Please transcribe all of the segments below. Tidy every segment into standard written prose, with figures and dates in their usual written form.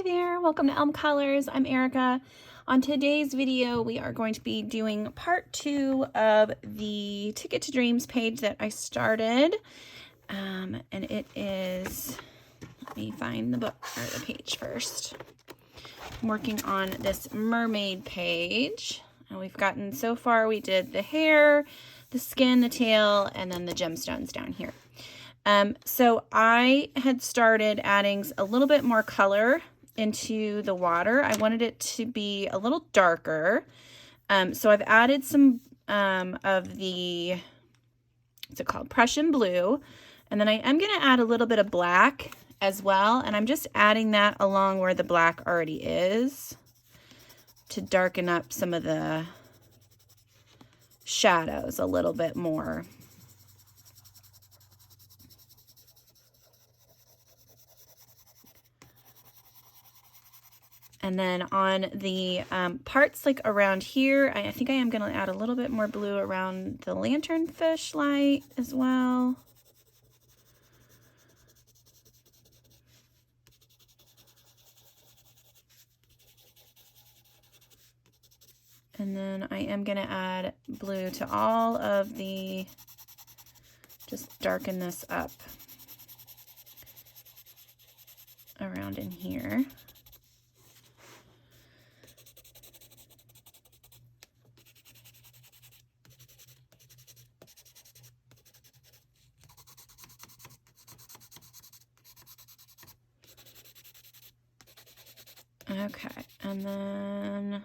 Hi there, welcome to Elm Colors. I'm Erica. On today's video, we are going to be doing part 2 of the Ticket to Dreams page that I started. And it is, let me find the book or the page first. I'm working on this mermaid page. And we've gotten, so far we did the hair, the skin, the tail, and then the gemstones down here. So I had started adding a little bit more color into the water. I wanted it to be a little darker. So I've added some of the, what's it called, Prussian blue. And then I am going to add a little bit of black as well. And I'm just adding that along where the black already is to darken up some of the shadows a little bit more. And then on the parts like around here, I think I am going to add a little bit more blue around the lanternfish light as well. And then I am going to add blue to all of the, just darken this up around in here. Okay, and then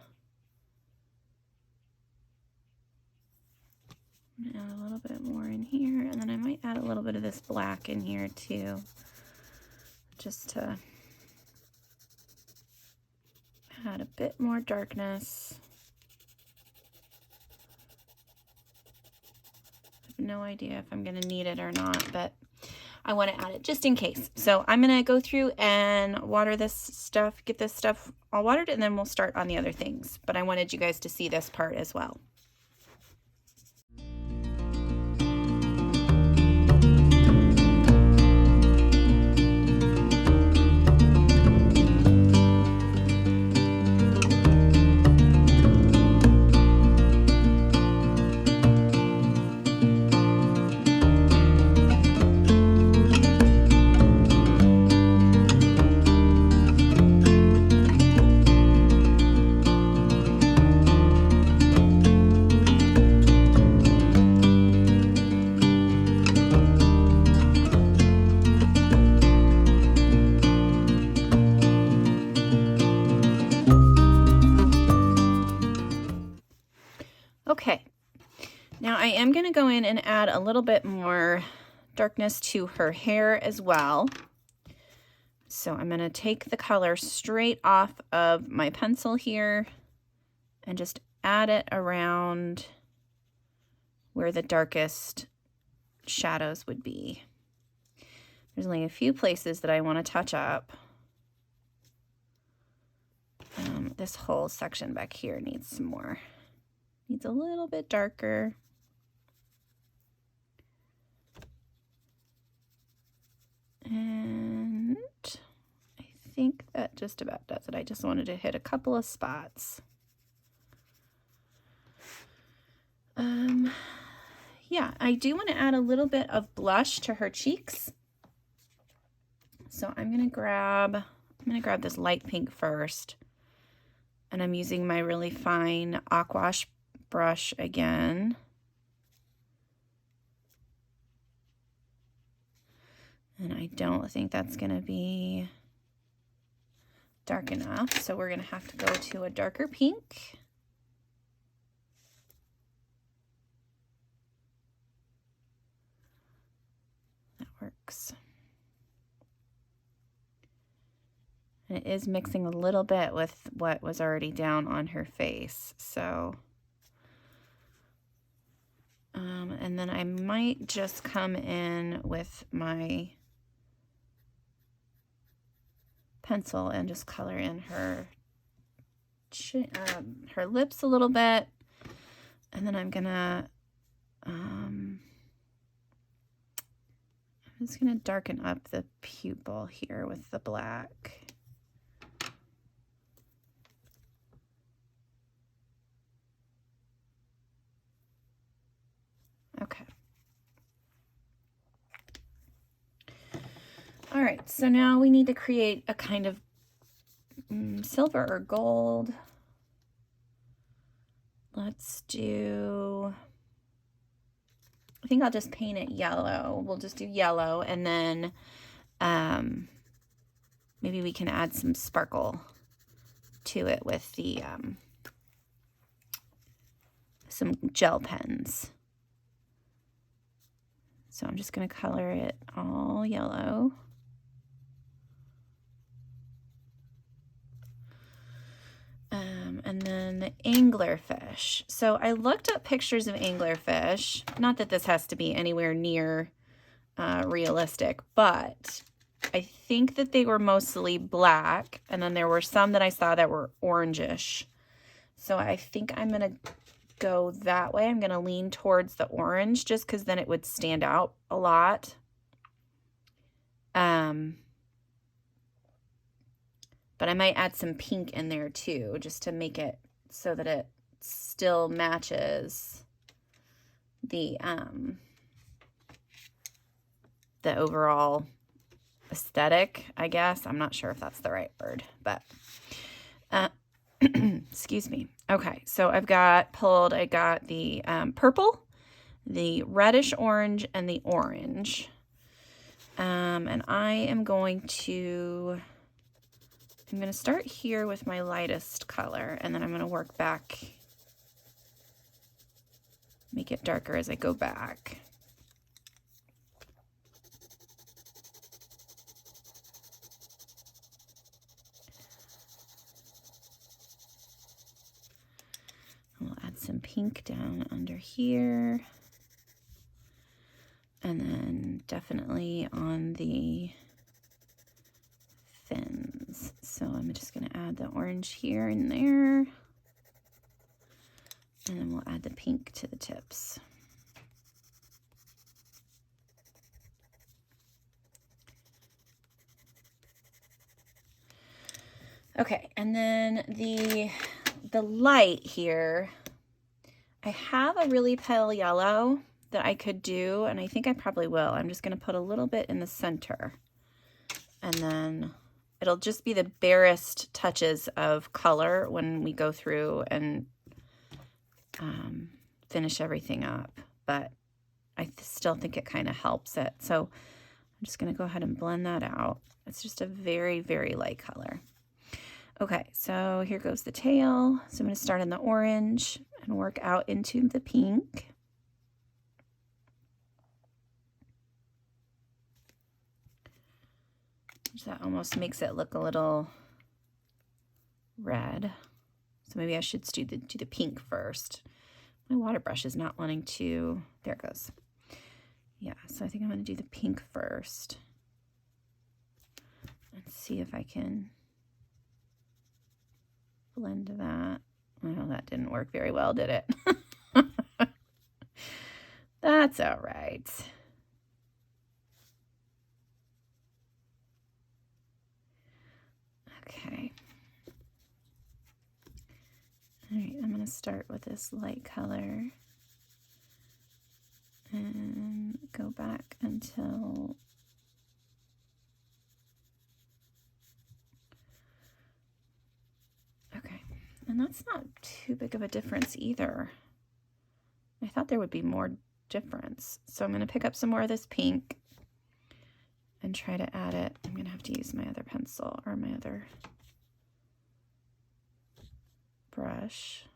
I'm gonna add a little bit more in here, and then I might add a little bit of this black in here too, just to add a bit more darkness. I have no idea if I'm gonna need it or not, but I want to add it just in case. So I'm going to go through and water this stuff, get this stuff all watered, and then we'll start on the other things. But I wanted you guys to see this part as well. Okay, now I am going to go in and add a little bit more darkness to her hair as well. So I'm going to take the color straight off of my pencil here and just add it around where the darkest shadows would be. There's only a few places that I want to touch up. This whole section back here needs some more. Needs a little bit darker. And I think that just about does it. I just wanted to hit a couple of spots. Yeah, I do want to add a little bit of blush to her cheeks. So I'm gonna grab this light pink first. And I'm using my really fine aquash brush again. And I don't think that's going to be dark enough, so we're going to have to go to a darker pink. That works. And it is mixing a little bit with what was already down on her face, so and then I might just come in with my pencil and just color in her lips a little bit, and then I'm just gonna darken up the pupil here with the black. right, so now we need to create a kind of silver or gold. Let's do, I think I'll just paint it yellow. We'll just do yellow, and then maybe we can add some sparkle to it with the some gel pens. So I'm just going to color it all yellow. And then the anglerfish. So I looked up pictures of anglerfish. Not that this has to be anywhere near realistic, but I think that they were mostly black, and then there were some that I saw that were orangish. So I think I'm going to go that way. I'm going to lean towards the orange just because then it would stand out a lot. But I might add some pink in there too, just to make it so that it still matches the overall aesthetic, I guess. I'm not sure if that's the right word, but excuse me. Okay, so I got the purple, the reddish orange, and the orange. And I'm going to start here with my lightest color, and then I'm going to work back, make it darker as I go back. We'll add some pink down under here, and then definitely on the fins. So I'm just going to add the orange here and there, and then we'll add the pink to the tips. Okay, and then the light here, I have a really pale yellow that I could do, and I think I probably will. I'm just going to put a little bit in the center, and then it'll just be the barest touches of color when we go through and finish everything up, but I still think it kind of helps it. So I'm just going to go ahead and blend that out. It's just a very, very light color. Okay, so here goes the tail. So I'm going to start in the orange and work out into the pink. That almost makes it look a little red. So maybe I should do the pink first. My water brush is not wanting to, there it goes. Yeah, so I think I'm going to do the pink first. Let's see if I can blend that. Well, that didn't work very well, did it? That's all right. Okay. All right, I'm going to start with this light color and go back until okay. And that's not too big of a difference either. I thought there would be more difference. So I'm going to pick up some more of this pink and try to add it. I'm going to have to use my other pencil or my other brush.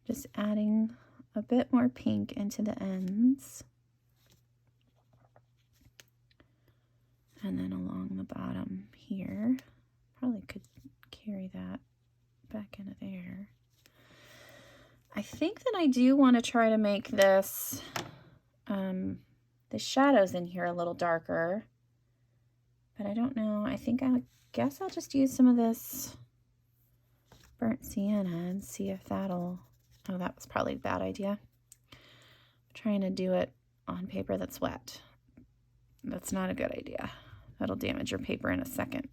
Just adding a bit more pink into the ends. And then along the bottom here. Probably could carry that back into there. I think that I do want to try to make this, the shadows in here a little darker. But I don't know. I guess I'll just use some of this burnt sienna and see if that'll, oh, that was probably a bad idea. I'm trying to do it on paper that's wet. That's not a good idea. That'll damage your paper in a second.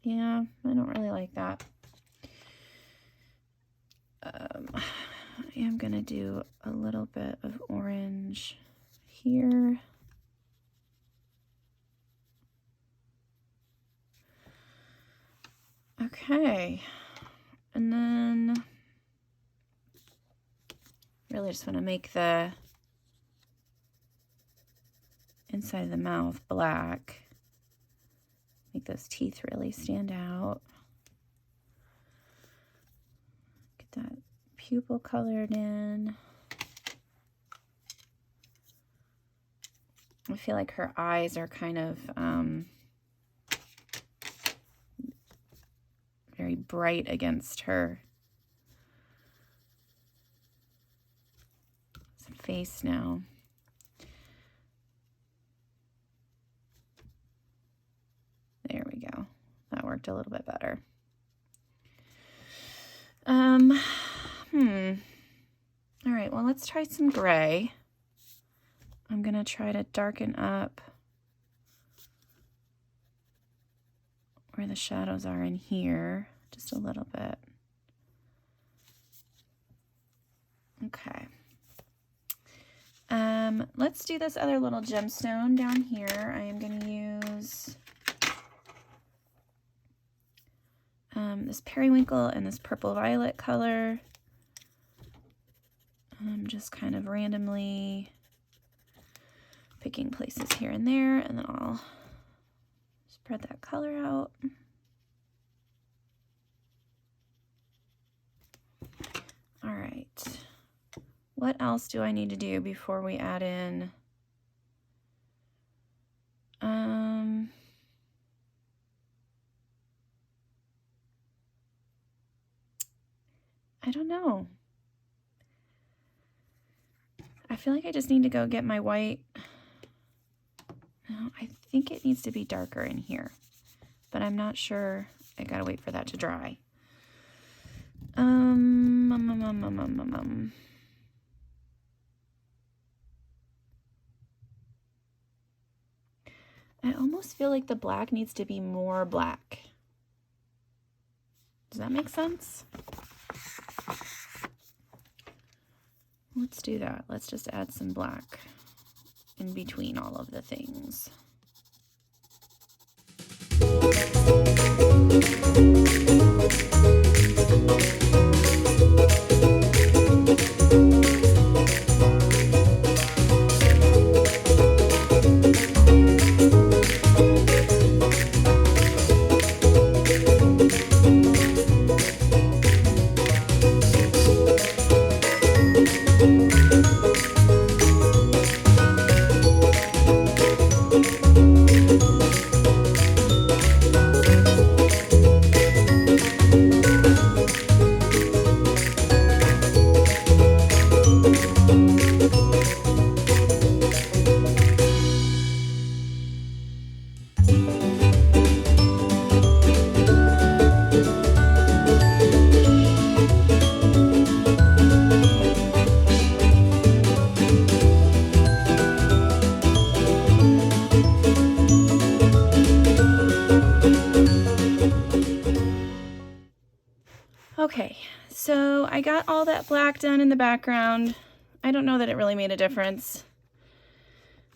Yeah, I don't really like that. I am gonna do a little bit of orange here. Okay, and then really just want to make the inside of the mouth black. Make those teeth really stand out. Get that pupil colored in. I feel like her eyes are kind of very bright against her face now. There we go. That worked a little bit better. All right, well, let's try some gray. I'm gonna try to darken up where the shadows are in here just a little bit. Okay. Let's do this other little gemstone down here. I am gonna use this periwinkle and this purple violet color. I'm just kind of randomly picking places here and there, and then I'll spread that color out. All right. What else do I need to do before we add in? I don't know. I feel like I just need to go get my white. No, I think it needs to be darker in here, but I'm not sure. I gotta wait for that to dry. I almost feel like the black needs to be more black. Does that make sense? Let's do that. Let's just add some black in between all of the things. Okay, so I got all that black done in the background. I don't know that it really made a difference,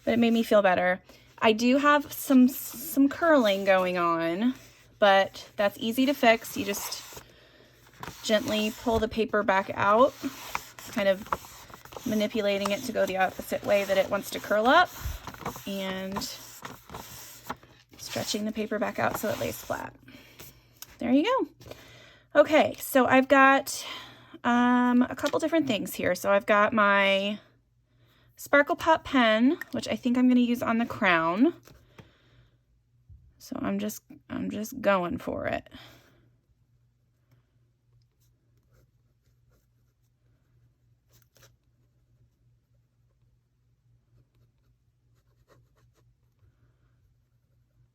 but it made me feel better. I do have some curling going on, but that's easy to fix. You just gently pull the paper back out, kind of manipulating it to go the opposite way that it wants to curl up, and stretching the paper back out so it lays flat. There you go. Okay, so I've got a couple different things here. So I've got my Sparkle Pop pen, which I think I'm going to use on the crown. So I'm just going for it.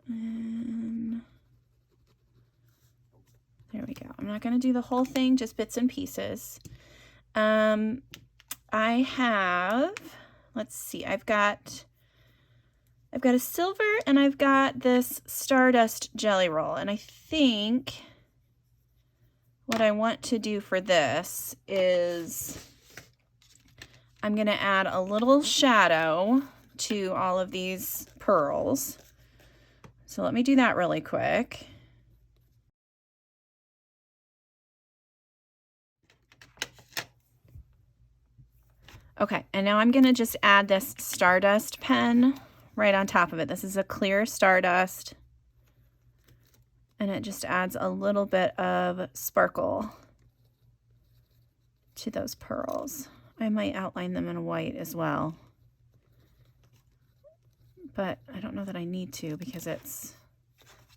And there we go. I'm not going to do the whole thing, just bits and pieces. I have, let's see, I've got a silver and I've got this Stardust jelly roll, and I think what I want to do for this is I'm going to add a little shadow to all of these pearls. So let me do that really quick. Okay, and now I'm going to just add this Stardust pen right on top of it. This is a clear Stardust, and it just adds a little bit of sparkle to those pearls. I might outline them in white as well, but I don't know that I need to because it's,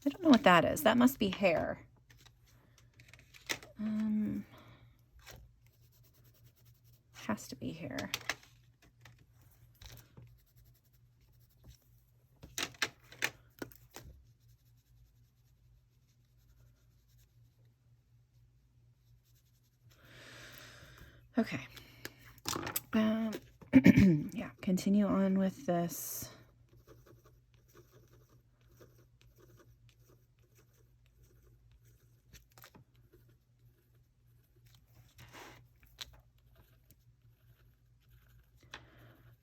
I don't know what that is. That must be hair. Has to be hair. Okay. Yeah, continue on with this.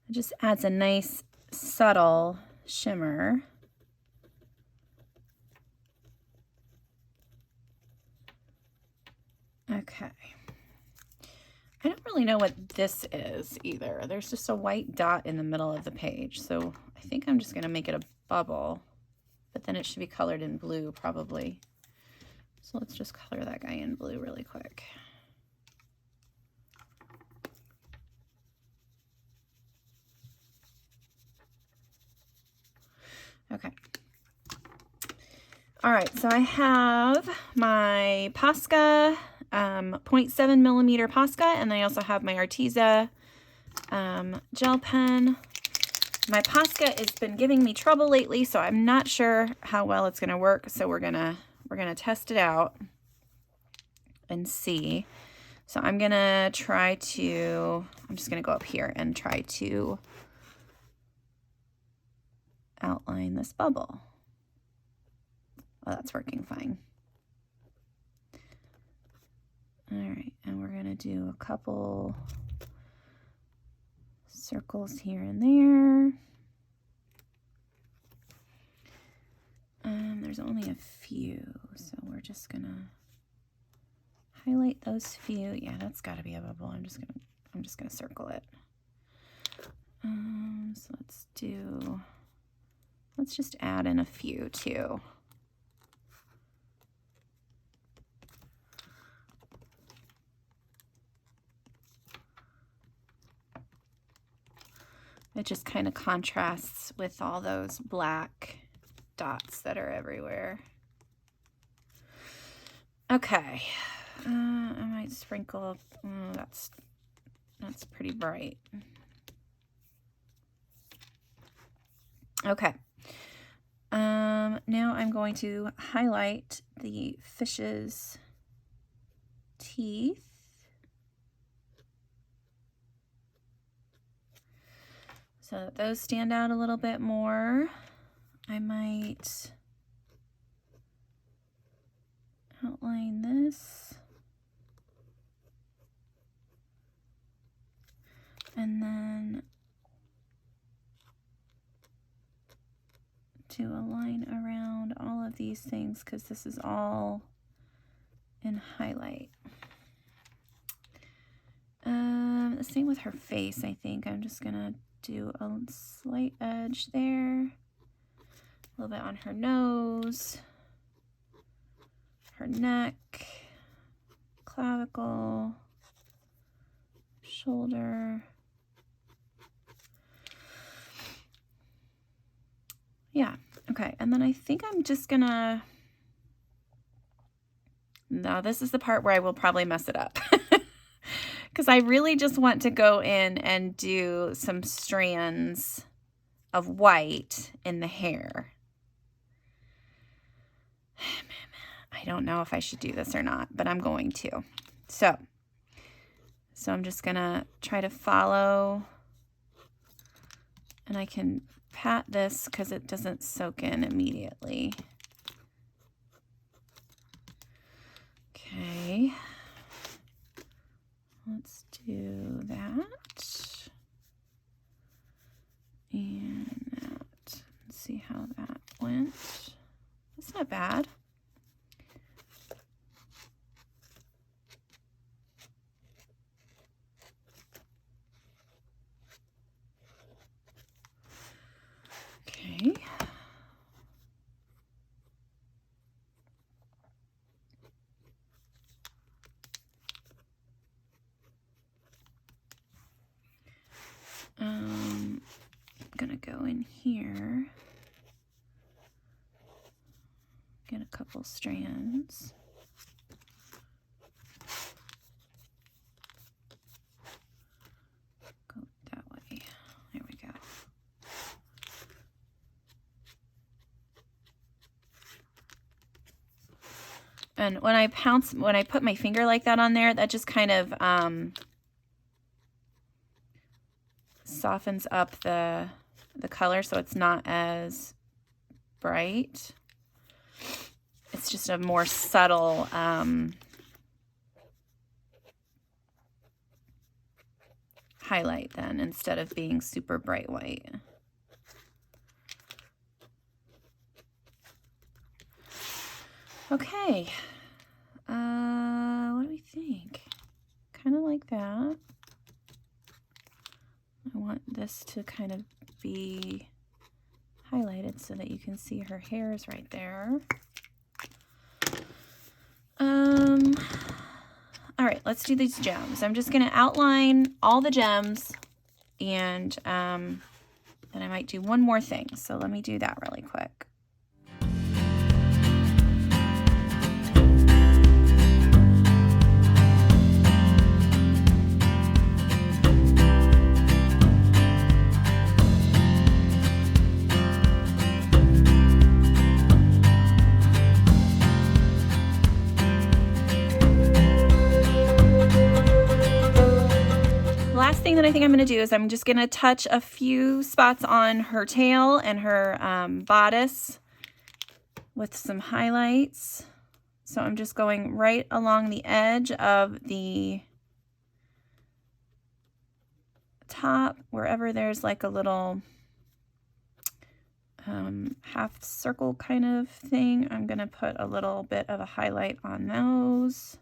It just adds a nice subtle shimmer. Okay. I don't really know what this is either. There's just a white dot in the middle of the page. So I think I'm just going to make it a bubble, but then it should be colored in blue probably. So let's just color that guy in blue really quick. Okay. All right, so I have my Posca 0.7 millimeter Posca, and I also have my Arteza gel pen. My Posca has been giving me trouble lately, so I'm not sure how well it's gonna work. So we're gonna test it out and see. So I'm gonna try to, I'm just gonna go up here and try to outline this bubble. Oh, that's working fine. All right, and we're gonna do a couple circles here and there. There's only a few, so we're just gonna highlight those few. Yeah, that's gotta be a bubble. I'm just gonna circle it. So let's just add in a few too. It just kind of contrasts with all those black dots that are everywhere. Okay, I might sprinkle, oh, that's pretty bright. Okay, now I'm going to highlight the fish's teeth. So that those stand out a little bit more. I might outline this. And then do a line around all of these things because this is all in highlight. The same with her face, I think. I'm just gonna do a slight edge there, a little bit on her nose, her neck, clavicle, shoulder. Yeah, okay, and then I think I'm just gonna, now this is the part where I will probably mess it up. Because I really just want to go in and do some strands of white in the hair. I don't know if I should do this or not, but I'm going to. So I'm just gonna try to follow, and I can pat this because it doesn't soak in immediately. Okay. let's do that. And that. Let's see how that went. That's not bad. Okay. I'm gonna go in here, get a couple strands. Go that way. There we go. And when I put my finger like that on there, that just kind of softens up the color so it's not as bright. It's just a more subtle highlight then, instead of being super bright white. Okay, what do we think? Kind of like that. I want this to kind of be highlighted so that you can see her hairs right there. All right, let's do these gems. I'm just gonna outline all the gems, and then I might do one more thing. So let me do that really quick. Last thing that I think I'm going to do is I'm just going to touch a few spots on her tail and her bodice with some highlights. So I'm just going right along the edge of the top, wherever there's like a little half circle kind of thing. I'm going to put a little bit of a highlight on those.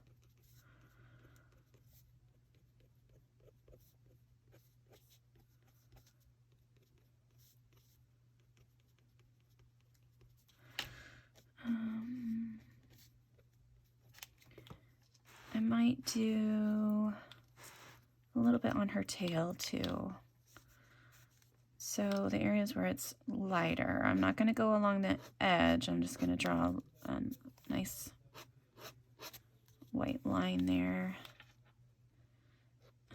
I might do a little bit on her tail too. So the areas where it's lighter, I'm not going to go along the edge. I'm just going to draw a nice white line there.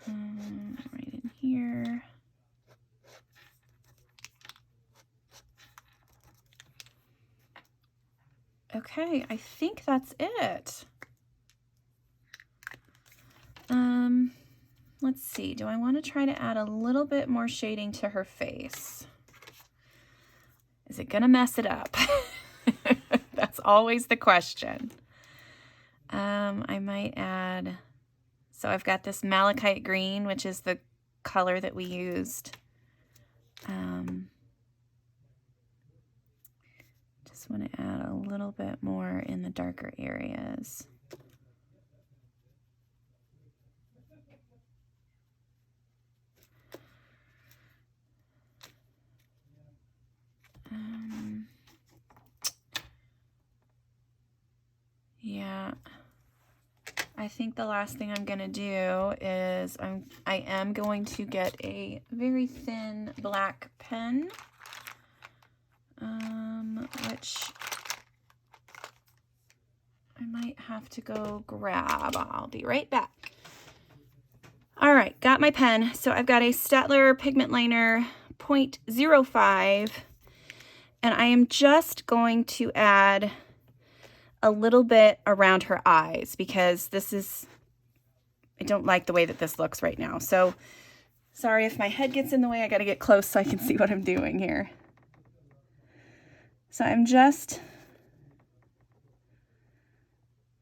Right in here. Okay, I think that's it. Let's see, do I want to try to add a little bit more shading to her face? Is it going to mess it up? That's always the question. I might add, so I've got this malachite green, which is the color that we used. Just want to add a little bit more in the darker areas. Yeah, I think the last thing I'm going to do is I am going to get a very thin black pen, which I might have to go grab. I'll be right back. All right, got my pen. So I've got a Staedtler pigment liner 0.05, and I am just going to add a little bit around her eyes because I don't like the way that this looks right now. So sorry if my head gets in the way. I got to get close so I can see what I'm doing here. So I'm just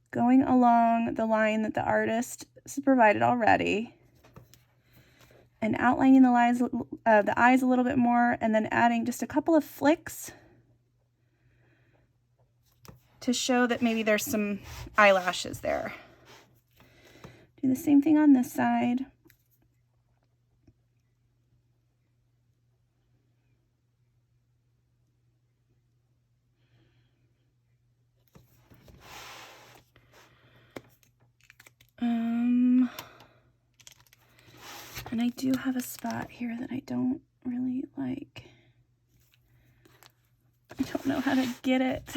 going along the line that the artist provided already, and outlining the eyes a little bit more, and then adding just a couple of flicks to show that maybe there's some eyelashes there. Do the same thing on this side. And I do have a spot here that I don't really like. I don't know how to get it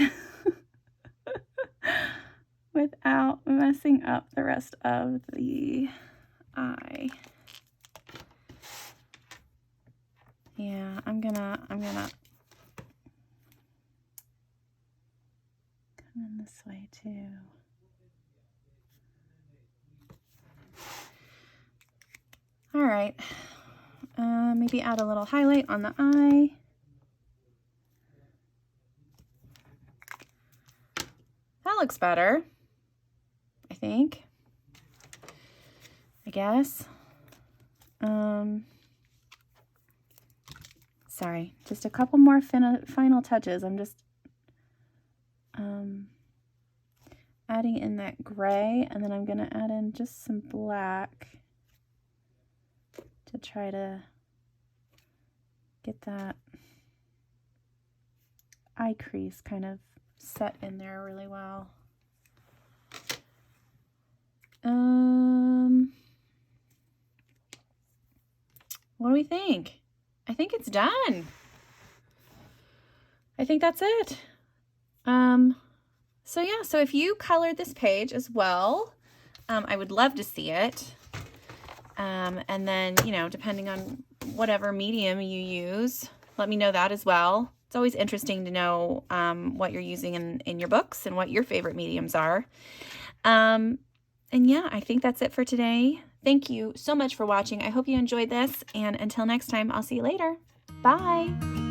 without messing up the rest of the eye. Yeah, I'm gonna come in this way too. All right, maybe add a little highlight on the eye. That looks better, I think, I guess. Sorry, just a couple more final touches. I'm just adding in that gray, and then I'm gonna add in just some black to try to get that eye crease kind of set in there really well. What do we think? I think it's done. I think that's it. So yeah, so if you colored this page as well, I would love to see it. And then, you know, depending on whatever medium you use, let me know that as well. It's always interesting to know what you're using in your books and what your favorite mediums are. And yeah, I think that's it for today. Thank you so much for watching. I hope you enjoyed this, and until next time, I'll see you later. Bye.